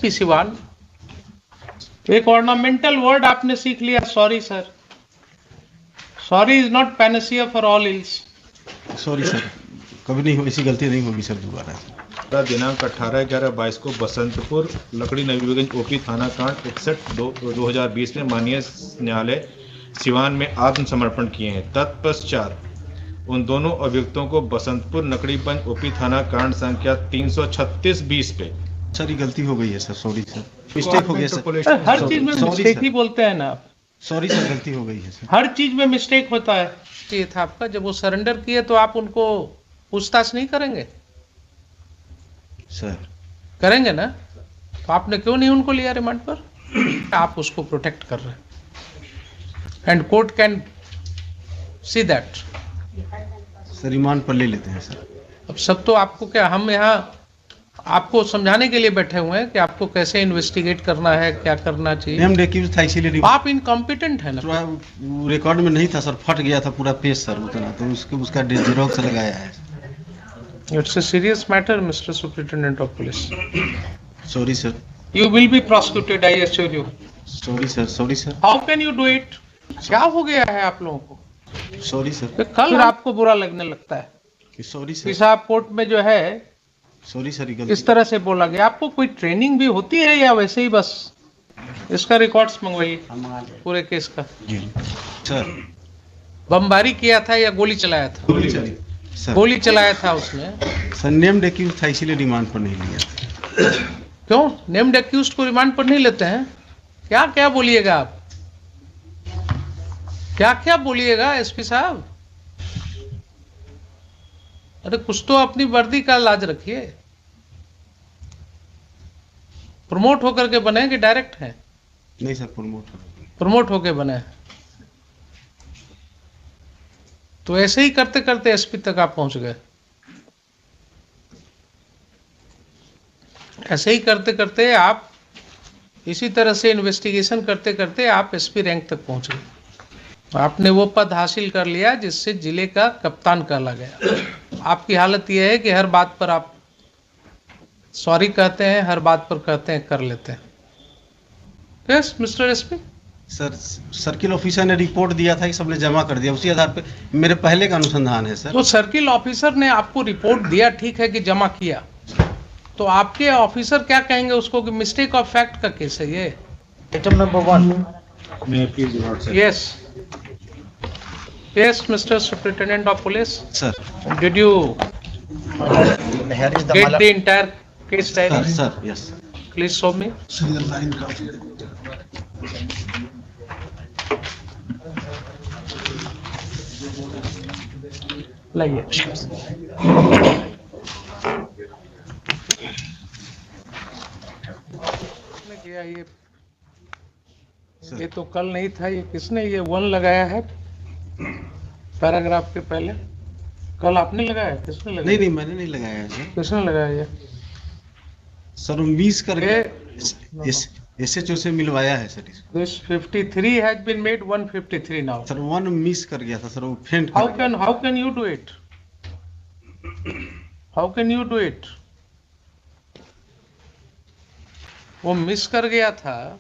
SP Siwan, एक ornamental word आपने सीख लिया, sorry sir. Sorry is not Panacea for all ills. Sorry sir, कभी नहीं हो, ऐसी गलती नहीं होगी सर दोबारा। दिनांक 18/11/22 को बसंतपुर लकड़ी नवीगंज ओपी थाना कांड 61/2020 में माननीय न्यायालय सिवान में आत्मसमर्पण किए हैं। तत्पश्चात उन दोनों अभियुक्तों को बसंतपुर नकड़ीगंज ओपी थाना कांड संख्या 336-20 पे सर ये गलती हो गई है सर, सॉरी सर, मिस्टेक हो गया सर। हर चीज में मिस्टेक ही बोलते हैं ना आप। सॉरी सर, गलती हो गई है सर। हर चीज में मिस्टेक होता है। ये था आपका, जब वो सरेंडर किए तो आप उनको पूछताछ नहीं करेंगे? सर करेंगे ना? तो आपने क्यों नहीं उनको लिया रिमांड पर? आप उसको प्रोटेक्ट कर रहे हैं and court can see that. Sir remand पर ले लेते हैं सर। अब सब तो आपको क्या, हम यहाँ आपको समझाने के लिए बैठे हुए हैं कि आपको कैसे इन्वेस्टिगेट करना है, क्या करना चाहिए। नेम एक्यूज था इसीलिए आप इनकॉम्पिटेंट है ना। रिकॉर्ड में नहीं था सर, फट गया था पूरा पेज सर उतना, तो उसका जेरोक्स लगाया है। It's a serious matter mister superintendent of police. Sorry sir. You will be prosecuted, I assure you. Sorry sir, sorry sir. How can you do it? क्या हो गया है आप लोगों को? Sorry sir. तो कल आपको बुरा लगने लगता है सॉरी कि सर। साहब कोर्ट में जो है सॉरी सर, इस तरह से बोला गया। आपको कोई ट्रेनिंग भी होती है या वैसे ही बस? इसका रिकॉर्ड्स मंगवाइए पूरे केस का। जी सर। बमबारी किया था या गोली चलाया था? गोली चली सर। गोली चलाया था उसने। सर नेम एक्यूज था इसीलिए रिमांड पर नहीं लिया। क्यों नेम्ड एक्यूज्ड को रिमांड पर नहीं लेते हैं? क्या क्या बोलिएगा आप, क्या क्या बोलिएगा एसपी साहब? अरे कुछ तो अपनी वर्दी का लाज रखिए। प्रमोट होकर के बने कि डायरेक्ट हैं? नहीं सर, प्रमोट होके बने। तो ऐसे ही करते करते एसपी तक आप पहुंच गए। ऐसे ही करते करते आप, इसी तरह से इन्वेस्टिगेशन करते करते आप एसपी रैंक तक पहुंच गए। आपने वो पद हासिल कर लिया जिससे जिले का कप्तान कहला गया। आपकी हालत यह है कि हर बात पर आप सॉरी कहते हैं, हर बात पर कहते हैं कर लेते हैं। Yes mister SP. Sir circle officer ने रिपोर्ट दिया था कि सबने जमा कर दिया, उसी आधार पे मेरे पहले का अनुसंधान है सर। तो सर्किल ऑफिसर ने आपको रिपोर्ट दिया, ठीक है कि जमा किया, तो आपके ऑफिसर क्या कहेंगे उसको कि मिस्टेक ऑफ फैक्ट का केस है ये? Item number 1। Yes yes mister superintendent of police sir. Did you Here is the get mala. the entire case sir diary? Sir yes. Please show me. लाइए। किया ये तो कल नहीं था, ये किसने ये 1 लगाया है पैराग्राफ के पहले? कल आपने लगाया? किसने लगाया? नहीं मैंने नहीं लगाया है सर। किसने लगाया ये? सर वो मिस करके एसएचओ से मिलवाया है सर इसको। This 53 has been made 153 now. Sir 1 miss कर गया था सर, वो फेंट How can you do it? How can you do it? वो मिस कर गया था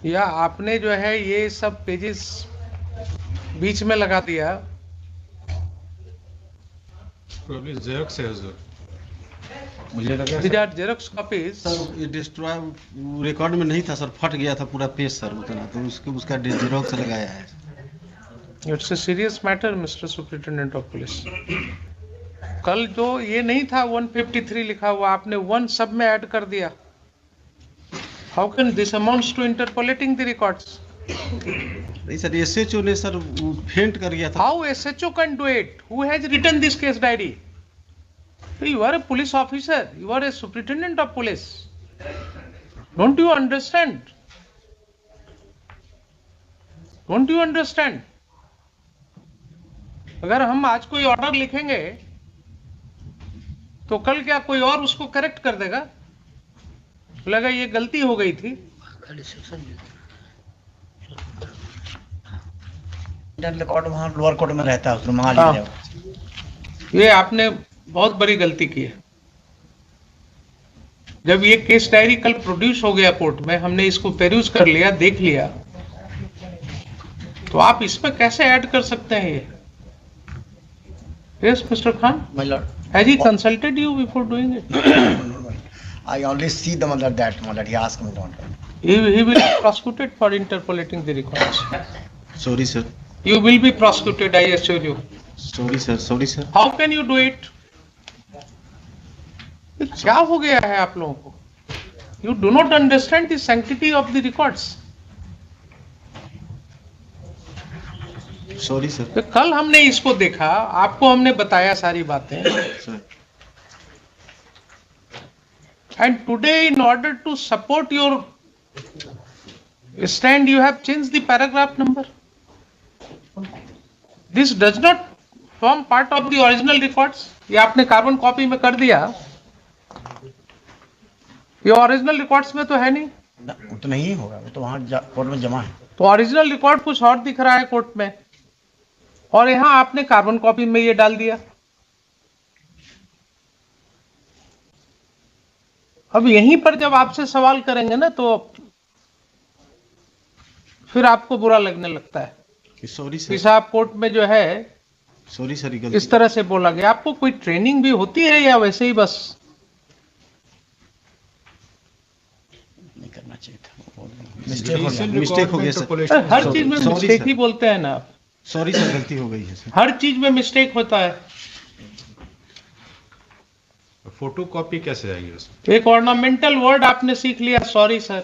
या आपने जो है ये सब पेजेस बीच में लगा दिया? जेरोक्स है हुजूर। मुझे लगा These are Xerox copies. Sir ये डिस्ट्रॉय रिकॉर्ड में नहीं था सर, फट गया था पूरा पेज सर उतना, तो उसका जेरोक्स लगाया है। It's a serious matter, Mr. Superintendent of Police. कल जो ये नहीं था 153 लिखा हुआ, आपने 1 सब में ऐड कर दिया। How can this amounts to interpolating the records? नहीं सर एसएचओ ने सर वो फेंट कर गया था। How SHO can do it? Who has written this case diary? You are a police officer. You are a superintendent of police. Don't you understand? Don't you understand? अगर हम आज कोई ऑर्डर लिखेंगे तो कल क्या कोई और उसको करेक्ट कर देगा? लगा ये गलती हो गई थी। रिकॉर्ड वहाँ लोअर कोर्ट में रहता है, उसमें मंगा लीजिएगा। ये आपने बहुत बड़ी गलती की है। जब ये केस डायरी कल प्रोड्यूस हो गया कोर्ट में, हमने इसको पेरूज कर लिया, देख लिया, तो आप इसमें कैसे ऐड कर सकते हैं ये? Yes mister Khan, My lord, has he consulted you before doing it? I only see the mother that mother. He asked me not. He will be prosecuted for interpolating the records. Sorry sir, You will be prosecuted, I assure you. Sorry sir, sorry sir. How can you do it? ये क्या हो गया है आप लोगों को? You do not understand the sanctity of the records. Sorry sir. तो कल हमने इसको देखा, आपको हमने बताया सारी बातें, sir and today in order to support your stand you have changed the paragraph number. This does not form part of the original records. ये आपने कार्बन कॉपी में कर दिया, ये ओरिजिनल रिकॉर्ड्स में तो है नहीं। वो तो नहीं होगा, वो तो वहाँ कोर्ट में जमा है। तो ओरिजिनल रिकॉर्ड कुछ और दिख रहा है कोर्ट में, और यहाँ आपने कार्बन कॉपी में ये डाल दिया। अब यहीं पर जब आपसे सवाल करेंगे ना, तो फिर आपको बुरा लगने लगता है सॉरी कि सर, साहब कोर्ट में जो है सॉरी सर, ये इस गलती। तरह से बोला गया। आपको कोई ट्रेनिंग भी होती है या वैसे ही बस? नहीं करना चाहिए था, मिस्टेक हो गया। मिस्टेक हो गया सर। हर चीज में Sorry, मिस्टेक sir. ही बोलते हैं ना आप, सॉरी सर, गलती हो गई है सर। हर चीज में मिस्टेक होता है। फोटो कॉपी कैसे आएगी उसमें? एक ऑर्नामेंटल वर्ड आपने सीख लिया, sorry sir.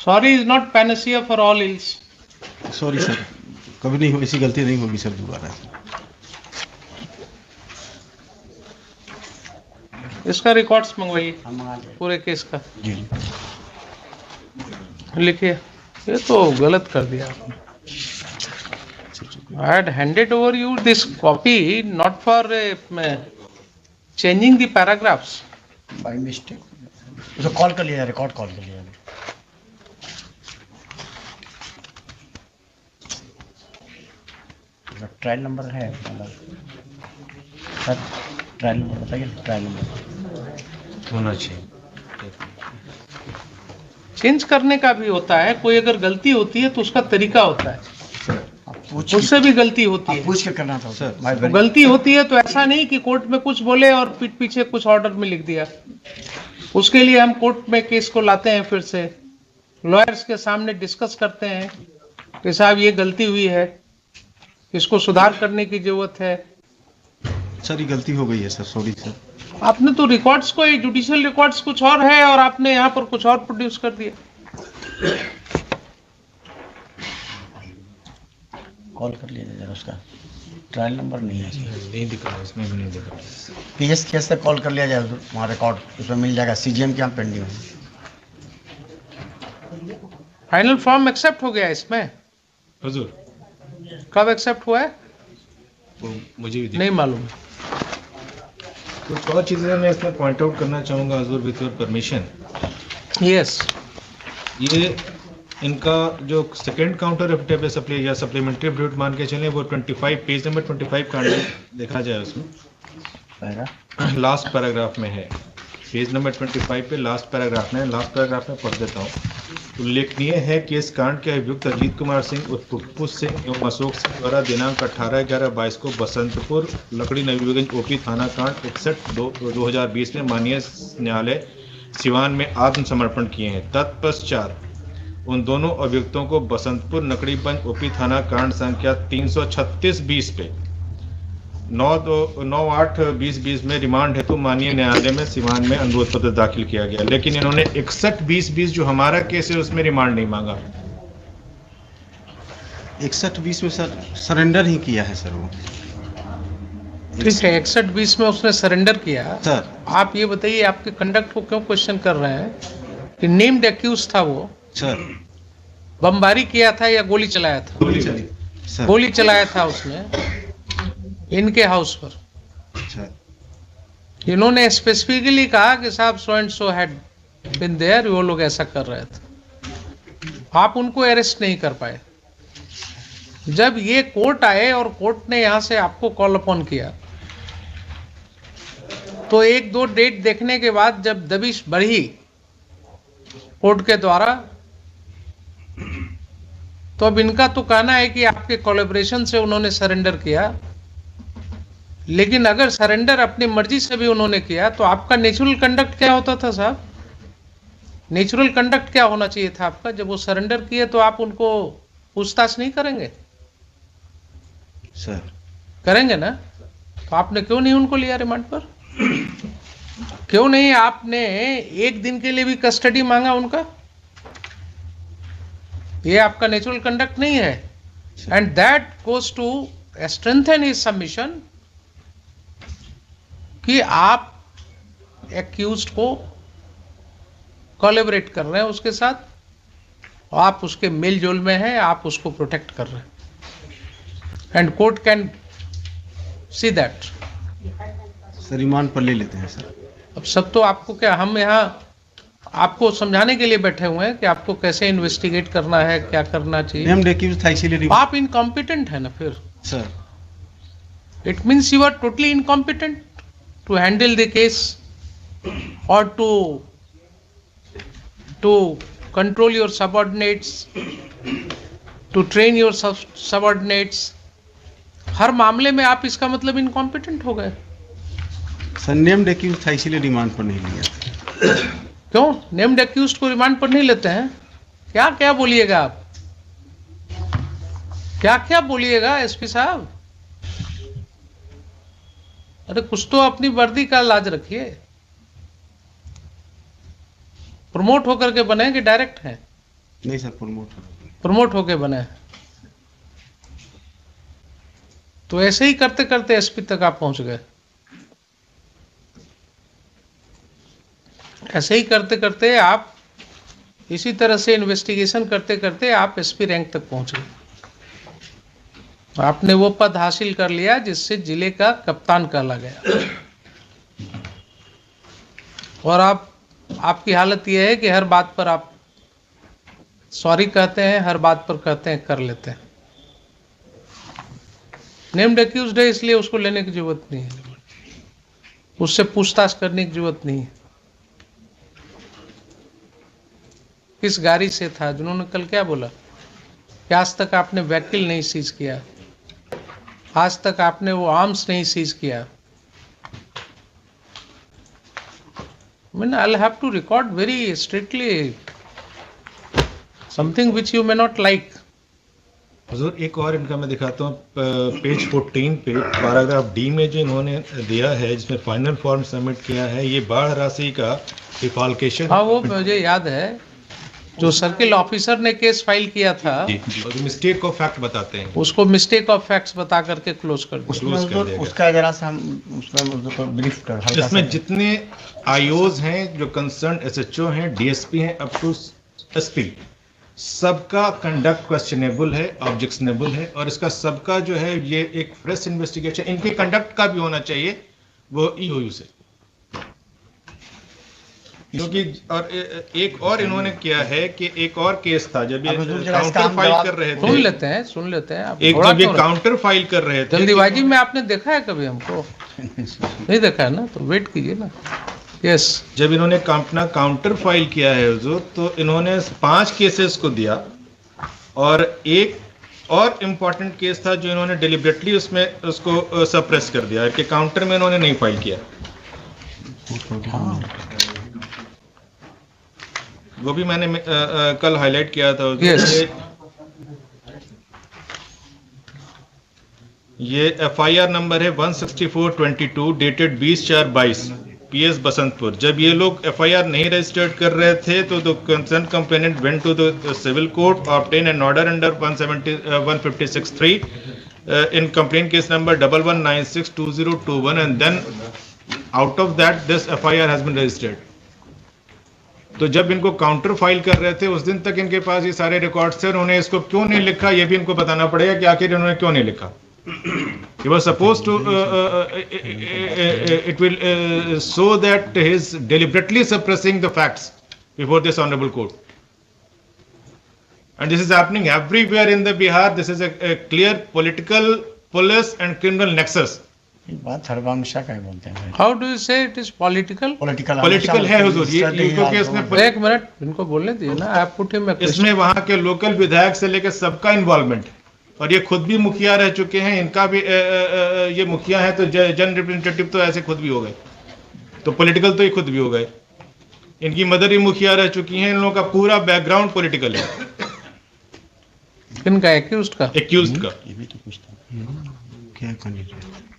Sorry is not Panacea for all ills. Sorry sir, कभी नहीं हो, ऐसी गलती नहीं होगी सर दोबारा। इसका रिकॉर्ड्स मंगवाइए हम मंगा लेंगे। पूरे केस का, जी लिखिए। ये तो गलत कर दिया आपने। I had handed over you this copy not for changing the paragraphs. By mistake उसे कॉल कर लिया, रिकॉर्ड कॉल कर लिया। ट्रायल नंबर है सर, ट्रायल नंबर बताइए, ट्रायल नंबर होना चाहिए। चेंज करने का भी होता है, कोई अगर गलती होती है तो उसका तरीका होता है। आप पूछ मुझसे भी गलती होती आप है, पूछ के करना था सर, भाई। तो गलती होती है तो ऐसा नहीं कि कोर्ट में कुछ बोले और पीठ पीछे कुछ ऑर्डर में लिख दिया। उसके लिए हम कोर्ट में केस को लाते हैं, फिर से लॉयर्स के सामने डिस्कस करते हैं कि साहब ये गलती हुई है, इसको सुधार करने की जरूरत है। सर, ये गलती हो गई है सर, सॉरी सर। आपने तो रिकॉर्ड्स को, जुडिशियल रिकॉर्ड्स कुछ और है और आपने यहाँ पर कुछ और प्रोड्यूस कर दिया। कॉल कर लिया जरा, उसका ट्रायल नंबर नहीं है, नहीं दिख रहा, इसमें भी नहीं दिख रहा। पीएस केस से कॉल कर लिया जाए, वहाँ रिकॉर्ड उसमें मिल जाएगा। सीजीएम के यहाँ पेंडिंग है। फाइनल फॉर्म एक्सेप्ट हो गया इसमें? हुजूर, कब एक्सेप्ट हुआ है? वो मुझे भी नहीं मालूम। कुछ और चीज़ें मैं इसमें पॉइंट आउट करना चाहूँगा हुजूर, विथ योर परमिशन। यस, ये इनका जो सेकंड काउंटर एफिडेविट सप्लाई या सप्लीमेंट्री एफिडेविट मान के चलें, वो 25 पेज नंबर 25 का देखा जाए उसमें लास्ट पैराग्राफ में है। पेज नंबर 25 पे लास्ट पैराग्राफ में, पढ़ देता हूँ। उल्लेखनीय है कि इस कांड के अभियुक्त अजीत कुमार सिंह उर्फ पुप्पू सिंह एवं अशोक सिंह द्वारा दिनांक 18/11/22 को बसंतपुर लकड़ी नवीगंज ओपी थाना कांड 61/2020 में माननीय न्यायालय सिवान में आत्मसमर्पण किए हैं। तत्पश्चात उन दोनों अभियुक्तों को बसंतपुर नकड़ीगंज ओपी थाना कांड संख्या 336-20 पे 9/8/2020 में रिमांड हेतु माननीय न्यायालय में सिवान में अनुरोध पत्र दाखिल किया गया, लेकिन इन्होंने 61/20 जो हमारा केस है उसमें रिमांड नहीं मांगा। 61-20 में सर सरेंडर ही किया है सर वो। ठीक है, 61-20 में उसने सरेंडर किया। सर, आप ये बताइए, आपके कंडक्ट को क्यों क्वेश्चन कर रहे हैं कि नेम्ड एक्यूज था वो, सर बमबारी किया था या गोली चलाया था? गोली चली सर। गोली चलाया था उसने इनके हाउस पर। अच्छा, इन्होंने स्पेसिफिकली कहा कि साहब so and so had been there, वो लोग ऐसा कर रहे थे। आप उनको अरेस्ट नहीं कर पाए। जब ये कोर्ट आए और कोर्ट ने यहां से आपको कॉल अपॉन किया, तो एक दो डेट देखने के बाद जब दबिश बढ़ी कोर्ट के द्वारा, तो अब इनका तो कहना है कि आपके कोलैबोरेशन से उन्होंने सरेंडर किया, लेकिन अगर सरेंडर अपनी मर्जी से भी उन्होंने किया तो आपका नेचुरल कंडक्ट क्या होता था साहब? नेचुरल कंडक्ट क्या होना चाहिए था आपका? जब वो सरेंडर किए तो आप उनको पूछताछ नहीं करेंगे? सर करेंगे ना? तो आपने क्यों नहीं उनको लिया रिमांड पर? क्यों नहीं आपने एक दिन के लिए भी कस्टडी मांगा उनका? ये आपका नेचुरल कंडक्ट नहीं है। And that goes to strengthen his submission कि आप एक्यूज्ड को कोलैबोरेट कर रहे हैं उसके साथ, आप उसके मेल जोल में हैं, आप उसको प्रोटेक्ट कर रहे हैं, and court can see that. Sir remand पर ले लेते हैं सर। अब सब तो आपको क्या, हम यहाँ आपको समझाने के लिए बैठे हुए हैं कि आपको कैसे इन्वेस्टिगेट करना है, क्या करना चाहिए। नेम्ड एक्यूज्ड था इसीलिए आप इनकॉम्पिटेंट है ना फिर? Sir it means you are totally incompetent to handle the case और to control your subordinates, to train your subordinates। हर मामले में आप इसका मतलब इनकॉम्पिटेंट हो गए। सर नेम्ड एक्यूज्ड था इसीलिए रिमांड पर नहीं लिया। क्यों नेम्ड एक्यूज्ड को रिमांड पर नहीं लेते हैं? क्या क्या बोलिएगा आप, क्या क्या बोलिएगा एसपी साहब? अरे कुछ तो अपनी वर्दी का लाज रखिए। प्रमोट होकर के बने कि डायरेक्ट हैं? नहीं सर प्रमोट होके बने। तो ऐसे ही करते करते एसपी तक आप पहुंच गए। ऐसे ही करते करते आप इसी तरह से इन्वेस्टिगेशन करते करते आप एसपी रैंक तक पहुंच गए। आपने वो पद हासिल कर लिया जिससे जिले का कप्तान कहला गया। और आपकी हालत यह है कि हर बात पर आप सॉरी कहते हैं, हर बात पर कहते हैं कर लेते हैं। नेम्ड एक्यूज्ड है इसलिए उसको लेने की जरूरत नहीं है, उससे पूछताछ करने की जरूरत नहीं है। किस गाड़ी से था? जिन्होंने कल क्या बोला कि आज तक आपने व्हीकल नहीं सीज किया, आज तक आपने वो आर्म्स नहीं सीज किया। I mean, I'll have to record very strictly something which you may not like. हुजूर एक और इनका मैं दिखाता हूँ, पेज 14 पे पैराग्राफ डी में जो इन्होंने दिया है, जिसमें फाइनल फॉर्म सबमिट किया है, ये बाढ़ राशि का डिफॉल्केशन। हाँ वो मुझे याद है, जो सर्किल ऑफिसर ने केस फाइल किया था मिस्टेक ऑफ फैक्ट बताते हैं, उसको मिस्टेक ऑफ फैक्ट्स बता करके क्लोज कर दिया। उसका जरा सा हम उसका ब्रीफ कर हल्का इसमें सा। जितने आईओज हैं, जो कंसर्न एसएचओ हैं, डीएसपी हैं, अप टू एसपी, सबका कंडक्ट क्वेश्चनेबल है, ऑब्जेक्शनेबल है, और इसका सबका जो है ये एक फ्रेश इन्वेस्टिगेशन इनके कंडक्ट का भी होना चाहिए, वो ईओयू से। क्योंकि और एक और इन्होंने किया है कि एक और केस था जब ये काउंटर फाइल कर रहे थे, सुन लेते हैं आप। एक जब ये काउंटर फाइल कर रहे थे, जल्दीबाजी में आपने देखा है कभी हमको? नहीं देखा है ना, तो वेट कीजिए ना। यस, जब इन्होंने अपना काउंटर फाइल किया है हुजूर, तो इन्होंने 5 केसेस को दिया, और एक और इम्पॉर्टेंट केस था जो इन्होंने डिलिबरेटली उसमें उसको सप्रेस कर दिया कि काउंटर में इन्होंने नहीं फाइल किया। वो भी मैंने कल हाईलाइट किया था। Yes. ये एफआईआर नंबर है 16422 डेटेड 20/4/22 पीएस बसंतपुर। जब ये लोग एफआईआर नहीं रजिस्टर्ड कर रहे थे तो the concern complainant went to the civil court, obtain an order under 156(3) in complaint case number 11962021, and then out of that this FIR has been registered. तो जब इनको काउंटर फाइल कर रहे थे उस दिन तक इनके पास ये सारे रिकॉर्ड्स थे, उन्होंने इसको क्यों नहीं लिखा ये भी इनको बताना पड़ेगा कि आखिर इन्होंने क्यों नहीं लिखा। He was supposed to it will show that he is deliberately suppressing the facts before this honorable court, and this is happening everywhere in the Bihar. This is a clear political, police and criminal nexus ये बात हरवांशा का ही बोलते हैं how do you से it is political? Political है हुजूर, ये क्योंकि इसमें एक मिनट इनको बोलने दिए ना, आप पुट हिम इसमें वहां के लोकल विधायक से लेकर सबका इन्वॉल्वमेंट है, और ये खुद भी मुखिया रह चुके हैं, इनका भी ये मुखिया है तो जन रिप्रेजेंटेटिव तो ऐसे खुद भी हो गए, तो पॉलिटिकल तो ये खुद भी हो गए। इनकी मदर भी मुखिया रह चुकी हैं, इन लोगों का पूरा बैकग्राउंड पॉलिटिकल है। किनका? एक्यूज्ड का? एक्यूज्ड का। ये भी तो कुछ था। क्या कैंडिडेट